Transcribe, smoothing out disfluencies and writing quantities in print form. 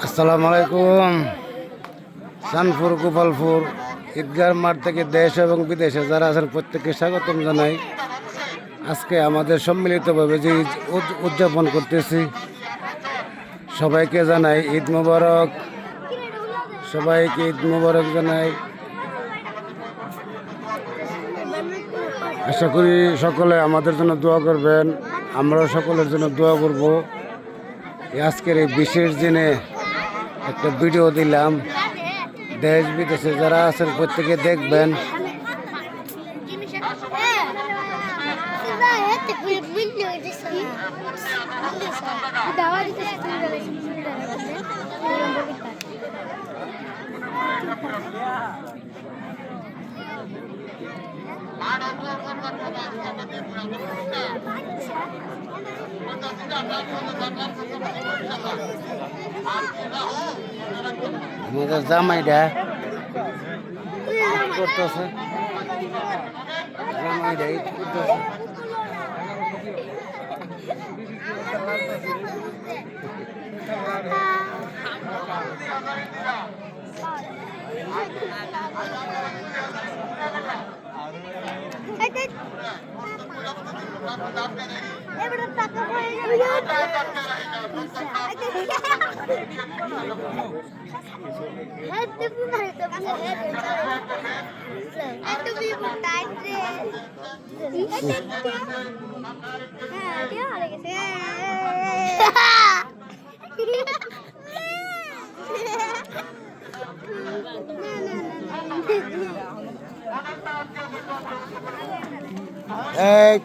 আসসালামু আলাইকুম। চাঁদপুর গোপালপুর ঈদগাহ মাঠ থেকে দেশ এবং বিদেশে যারা আছেন প্রত্যেককে স্বাগতম জানাই। আজকে আমাদের সম্মিলিতভাবে যে ঈদ উদযাপন করতেছি, সবাইকে জানাই ঈদ মোবারক। সবাইকে ঈদ মোবারক জানাই। আশা করি সকলে আমাদের জন্য দোয়া করবেন, আমরাও সকলের জন্য দোয়া করব। আজকের এই বিশেষ দিনে একটা ভিডিও দিলাম, দেশ বিদেশে যারা আছেন প্রত্যেকে দেখবেন। আমাদের জামাইটা করতেছে, জামাইটা ঈদ করতেছে। এই